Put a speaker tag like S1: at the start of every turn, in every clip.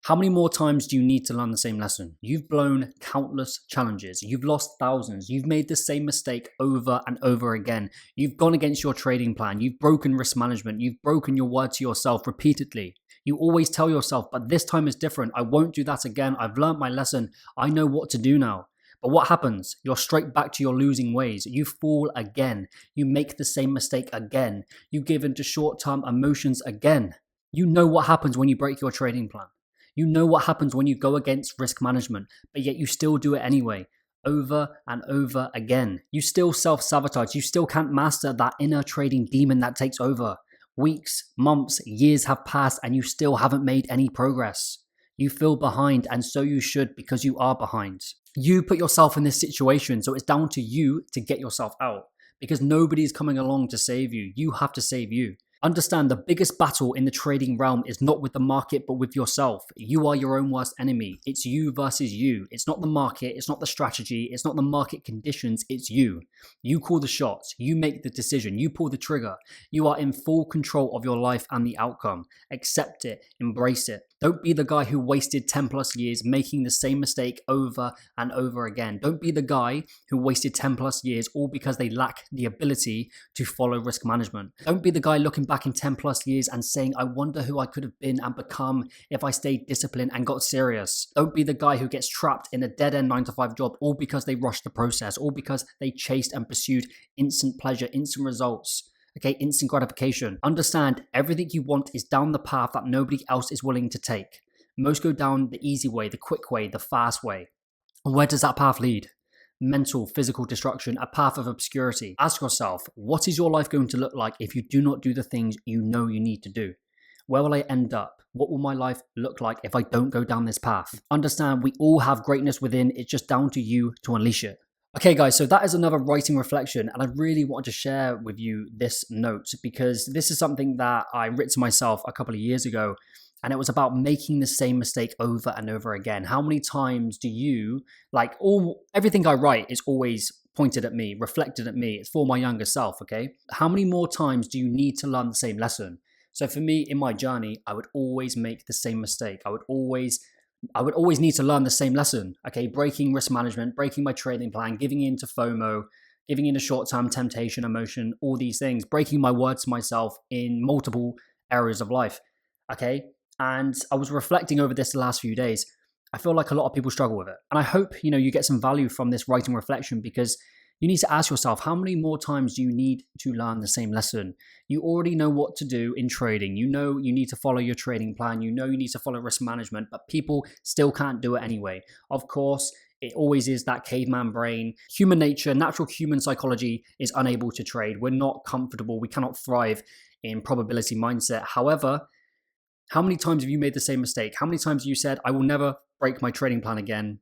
S1: How many more times do you need to learn the same lesson? You've blown countless challenges. You've lost thousands. You've made the same mistake over and over again. You've gone against your trading plan. You've broken risk management. You've broken your word to yourself repeatedly. You always tell yourself, but this time is different. I won't do that again. I've learned my lesson. I know what to do now. But what happens? You're straight back to your losing ways. You fall again. You make the same mistake again. You give into short-term emotions again. You know what happens when you break your trading plan. You know what happens when you go against risk management, but yet you still do it anyway, over and over again. You still self-sabotage. You still can't master that inner trading demon that takes over. Weeks, months, years have passed and you still haven't made any progress. You feel behind, and so you should, because you are behind. You put yourself in this situation, so it's down to you to get yourself out, because nobody's coming along to save you. You have to save you. Understand, the biggest battle in the trading realm is not with the market, but with yourself. You are your own worst enemy. It's you versus you. It's not the market. It's not the strategy. It's not the market conditions. It's you. You call the shots. You make the decision. You pull the trigger. You are in full control of your life and the outcome. Accept it. Embrace it. Don't be the guy who wasted 10 plus years making the same mistake over and over again. Don't be the guy who wasted 10 plus years all because they lack the ability to follow risk management. Don't be the guy looking back in 10 plus years and saying, I wonder who I could have been and become if I stayed disciplined and got serious. Don't be the guy who gets trapped in a dead-end 9-to-5 job all because they rushed the process, all because they chased and pursued instant pleasure, instant results. Okay, instant gratification. Understand, everything you want is down the path that nobody else is willing to take. Most go down the easy way, the quick way, the fast way. And where does that path lead? Mental, physical destruction, a path of obscurity. Ask yourself, what is your life going to look like if you do not do the things you know you need to do? Where will I end up? What will my life look like if I don't go down this path? Understand, we all have greatness within. It's just down to you to unleash it. Okay guys, so that is another writing reflection, and I really wanted to share with you this note because this is something that I wrote to myself a couple of years ago, and it was about making the same mistake over and over again. How many times do you, everything I write is always pointed at me, reflected at me, it's for my younger self, okay? How many more times do you need to learn the same lesson? So for me, in my journey, I would always make the same mistake. I would always need to learn the same lesson, okay? Breaking risk management, breaking my trading plan, giving in to FOMO, giving in to short-term temptation, emotion, all these things, breaking my word to myself in multiple areas of life, okay? And I was reflecting over this the last few days. I feel like a lot of people struggle with it. And I hope, you get some value from this writing reflection, because you need to ask yourself, how many more times do you need to learn the same lesson? You already know what to do in trading. You know you need to follow your trading plan. You know you need to follow risk management, but people still can't do it anyway. Of course, it always is that caveman brain. Human nature, natural human psychology is unable to trade. We're not comfortable. We cannot thrive in probability mindset. However, how many times have you made the same mistake? How many times have you said, I will never break my trading plan again?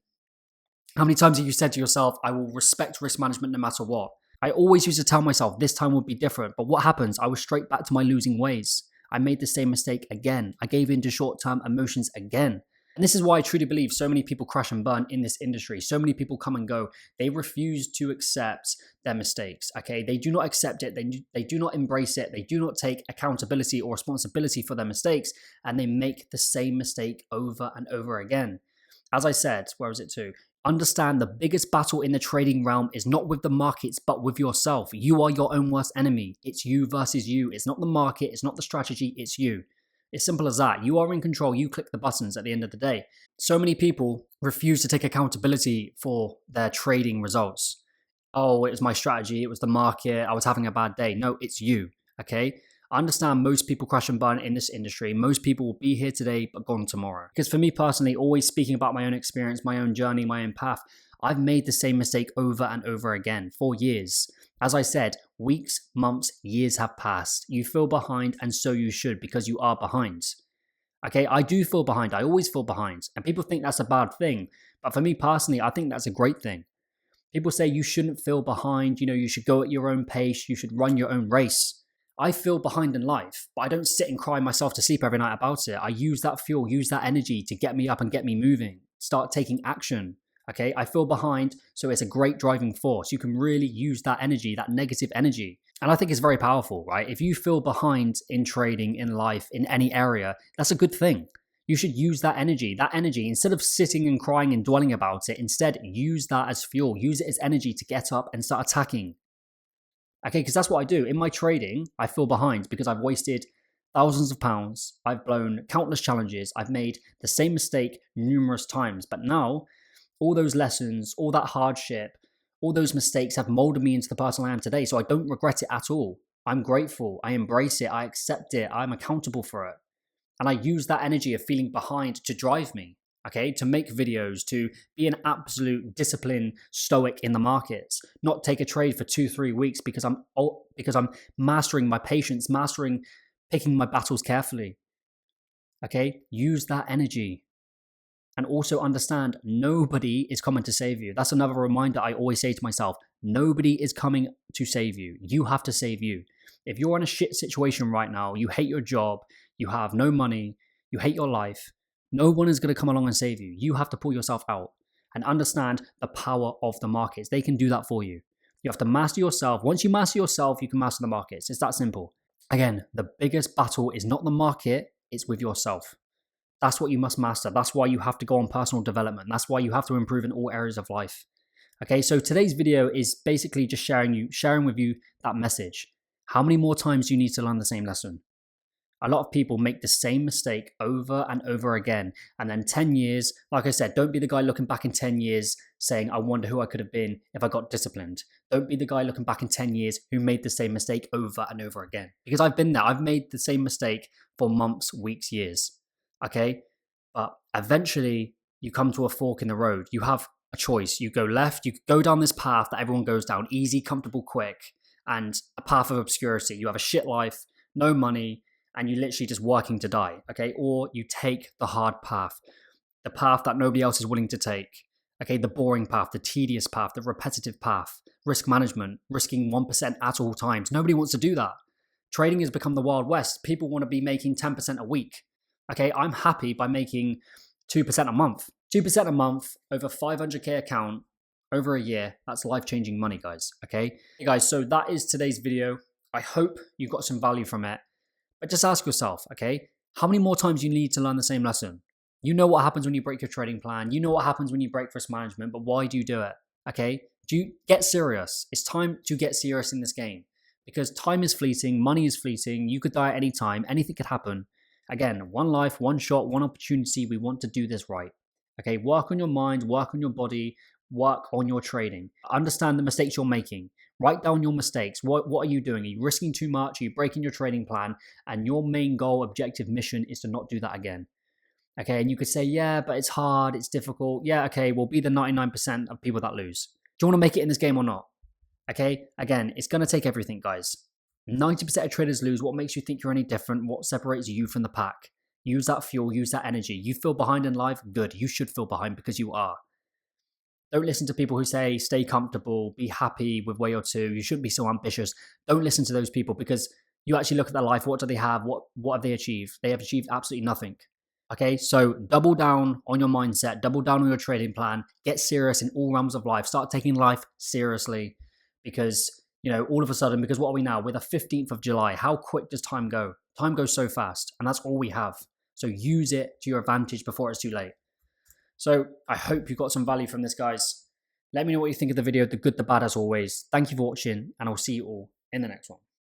S1: How many times have you said to yourself, I will respect risk management no matter what? I always used to tell myself this time would be different, but what happens? I was straight back to my losing ways. I made the same mistake again. I gave in to short-term emotions again. And this is why I truly believe so many people crash and burn in this industry. So many people come and go. They refuse to accept their mistakes, okay? They do not accept it. They do not embrace it. They do not take accountability or responsibility for their mistakes, and they make the same mistake over and over again. As I said, where is it to? Understand, the biggest battle in the trading realm is not with the markets, but with yourself. You are your own worst enemy. It's you versus you. It's not the market. It's not the strategy. It's you. It's simple as that. You are in control. You click the buttons at the end of the day. So many people refuse to take accountability for their trading results. Oh, it was my strategy. It was the market. I was having a bad day. No, it's you. Okay? I understand most people crash and burn in this industry. Most people will be here today, but gone tomorrow. Because for me personally, always speaking about my own experience, my own journey, my own path, I've made the same mistake over and over again for years. As I said, weeks, months, years have passed. You feel behind, and so you should, because you are behind. Okay, I do feel behind. I always feel behind. And people think that's a bad thing. But for me personally, I think that's a great thing. People say you shouldn't feel behind. You should go at your own pace. You should run your own race. I feel behind in life, but I don't sit and cry myself to sleep every night about it. I use that fuel, use that energy to get me up and get me moving. Start taking action. Okay, I feel behind, so it's a great driving force. You can really use that energy, that negative energy. And I think it's very powerful, right? If you feel behind in trading, in life, in any area, that's a good thing. You should use that energy. That energy, instead of sitting and crying and dwelling about it, instead use that as fuel. Use it as energy to get up and start attacking. Okay, because that's what I do. In my trading, I feel behind because I've wasted thousands of pounds. I've blown countless challenges. I've made the same mistake numerous times. But now, all those lessons, all that hardship, all those mistakes have molded me into the person I am today. So I don't regret it at all. I'm grateful. I embrace it. I accept it. I'm accountable for it. And I use that energy of feeling behind to drive me, okay? To make videos, to be an absolute disciplined stoic in the markets, not take a trade for 2-3 weeks because I'm mastering my patience, picking my battles carefully, okay? Use that energy. And also understand nobody is coming to save you. That's another reminder I always say to myself. Nobody is coming to save you. You have to save you. If you're in a shit situation right now, you hate your job, you have no money, you hate your life, no one is going to come along and save you. You have to pull yourself out and understand the power of the markets. They can do that for you. You have to master yourself. Once you master yourself, you can master the markets. It's that simple. Again, the biggest battle is not the market, it's with yourself. That's what you must master. That's why you have to go on personal development. That's why you have to improve in all areas of life. Okay, so today's video is basically just sharing with you that message. How many more times do you need to learn the same lesson? A lot of people make the same mistake over and over again. And then 10 years, like I said, don't be the guy looking back in 10 years saying, I wonder who I could have been if I got disciplined. Don't be the guy looking back in 10 years who made the same mistake over and over again. Because I've been there. I've made the same mistake for months, weeks, years. Okay, but eventually you come to a fork in the road. You have a choice. You go left, you go down this path that everyone goes down, easy, comfortable, quick, and a path of obscurity. You have a shit life, no money, and you're literally just working to die. Okay, or you take the hard path, the path that nobody else is willing to take. Okay, the boring path, the tedious path, the repetitive path, risk management, risking 1% at all times. Nobody wants to do that. Trading has become the Wild West. People want to be making 10% a week. Okay, I'm happy by making 2% a month. 2% a month over 500k account over a year. That's life-changing money, guys. Okay, hey guys, so that is today's video. I hope you got some value from it. But just ask yourself, okay, how many more times you need to learn the same lesson? You know what happens when you break your trading plan. You know what happens when you break risk management, but why do you do it? Okay, do you get serious? It's time to get serious in this game because time is fleeting, money is fleeting. You could die at any time. Anything could happen. Again, one life, one shot, one opportunity. We want to do this right. Okay, work on your mind, work on your body, work on your trading. Understand the mistakes you're making. Write down your mistakes. What are you doing? Are you risking too much? Are you breaking your trading plan? And your main goal, objective, mission is to not do that again. Okay, and you could say, yeah, but it's hard, it's difficult. Yeah, okay, we'll be the 99% of people that lose. Do you want to make it in this game or not? Okay, again, it's going to take everything, guys. 90% of traders lose. What makes you think you're any different? What separates you from the pack? Use that fuel, use that energy. You feel behind in life? Good. You should feel behind because you are. Don't listen to people who say, stay comfortable, be happy with where you're to. You shouldn't be so ambitious. Don't listen to those people because you actually look at their life. What do they have? What have they achieved? They have achieved absolutely nothing. Okay, so double down on your mindset, double down on your trading plan, get serious in all realms of life. Start taking life seriously because all of a sudden, because what are we now? We're the 15th of July. How quick does time go? Time goes so fast, and that's all we have. So use it to your advantage before it's too late. So I hope you got some value from this, guys. Let me know what you think of the video, the good, the bad, as always. Thank you for watching, and I'll see you all in the next one.